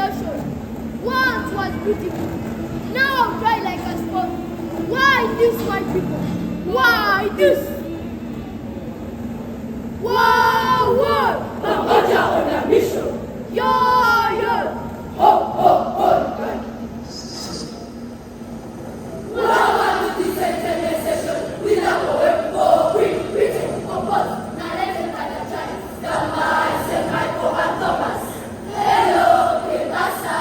ocean. Once was beautiful. Now dry like a spot. Why this, white people? Why this? Wow! Pamoja on a mission. Yo! Ho, ho, ho! Welcome to this entertainment session with a poem written, composed, narrated by the giant, the mice and Michael and Thomas. Hello, Kebasa.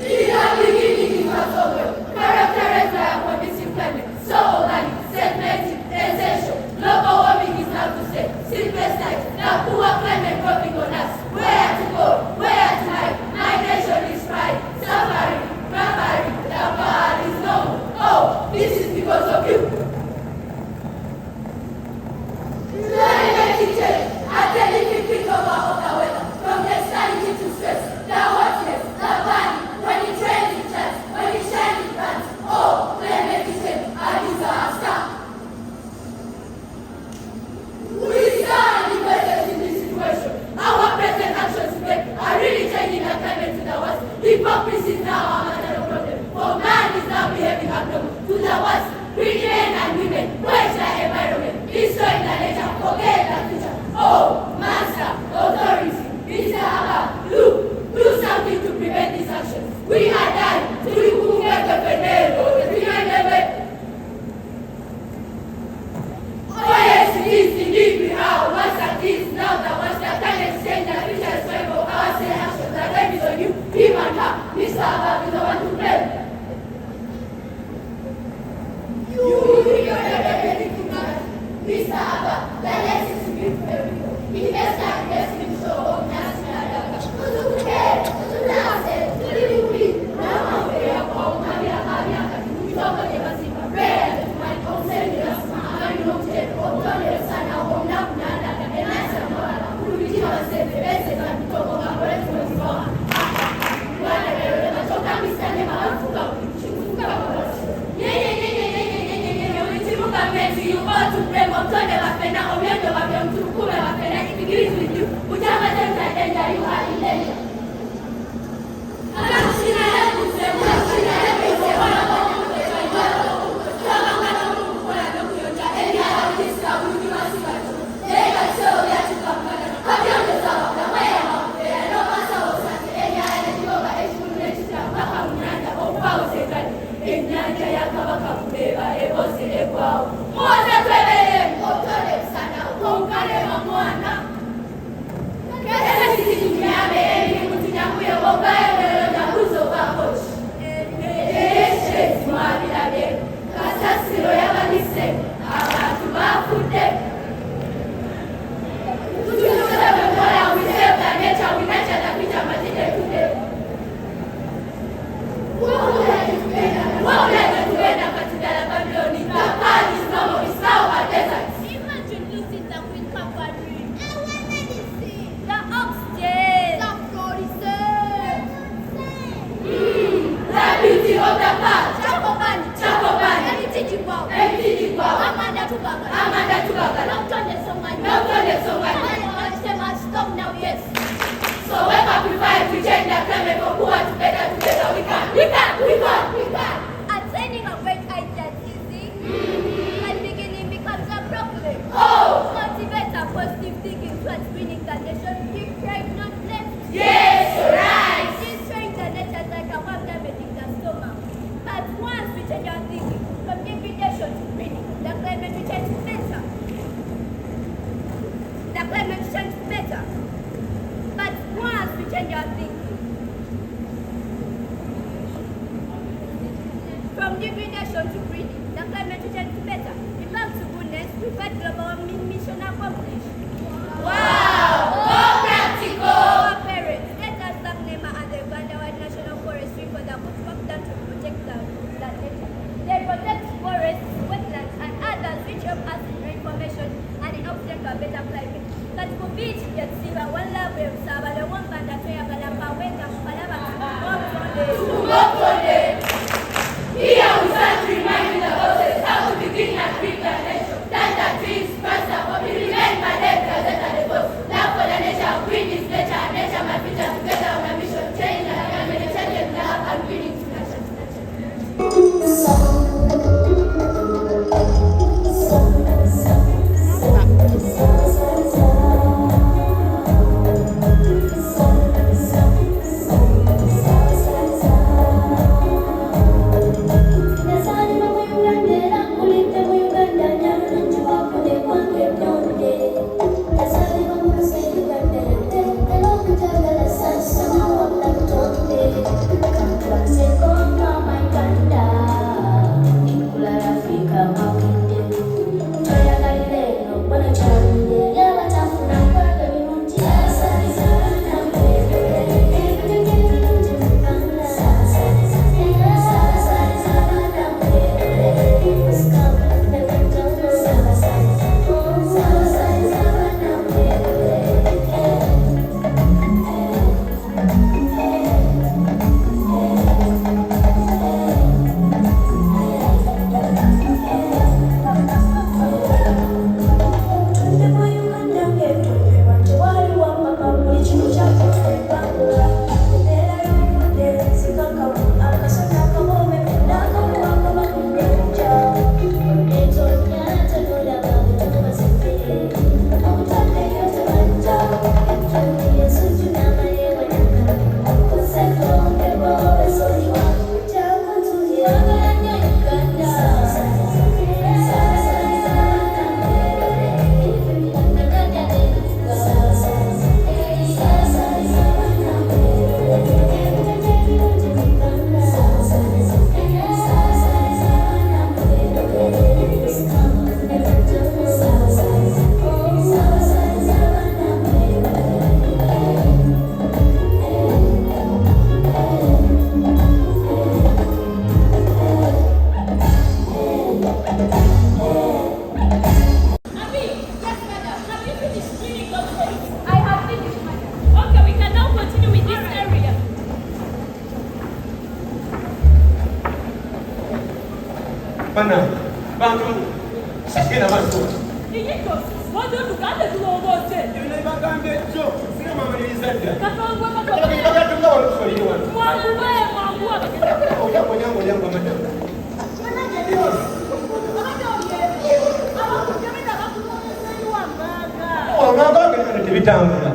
In the beginning, it was over. Characterized by a condition climate, so organic, segmented, essential. Global warming is now to say, simplest life, the poor climate dropping on us. Where to go? Where to hide? Migration is pride, suffering, barbary, the bar is known. Oh, this is because of you. Climate change, a delicate picture of the weather, from dexterity to stress, the hotness, the burning, when it rains it shines, when it shines it burns. Oh, climate change, a disaster. We stand invested in this situation. Our present actions today are really changing the climate to the worst. Hypocrisy is now our material problem. For man is now behaving abnormal to the worst. Greedy men and women waste the environment, destroying the nature, forget the future. Oh, master, authority, Mr. Abba, look, do something to prevent these actions. We are dying. Do you get the veneno? Oh yes, it is indeed we are. Once at least now that once the climate change, the future is going for our same actions. The blame is on you, him and her. Mr. Abba is the one to blame. You Mr. Abba, the lesson to be for everyone. He best like blessing to show up national. Bana, bantu, sikira baso. Iyiko, wado tukande tulongoze. Yule bagambye kyo, sina mamaliriza dda. Katongwe mako. Bagatunga wano tusoli wano. Mwalubaye mwanguwa bakenda. Oyango madamu. Wamanga ngene tebitambula.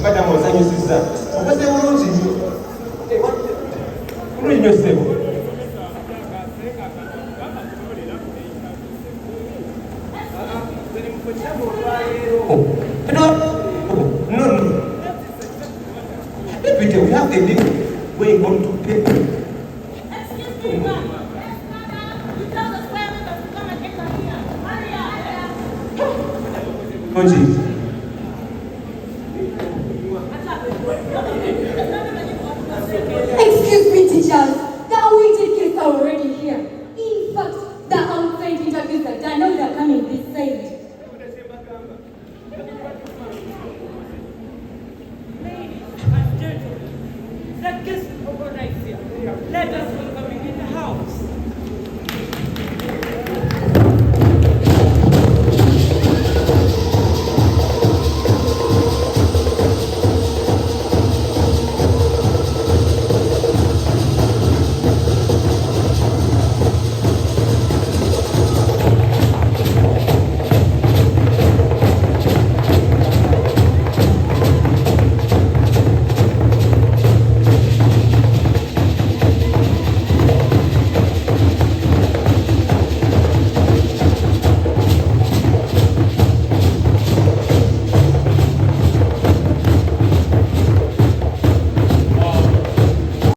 Madamu osanyusiza. Okoze bulungi nnyo. Bulungi nnyo ssebo. No. Peter, we have a big way going to pay. Excuse me, ma'am. Yes, madam. You tell the square members to come and enter here. Hurry up. Konji. Excuse me, teachers. The awaited kids are already here. In fact, the outside interviews are done. Now they're coming this side. Ladies and gentlemen, the guests overnight here. Let us welcome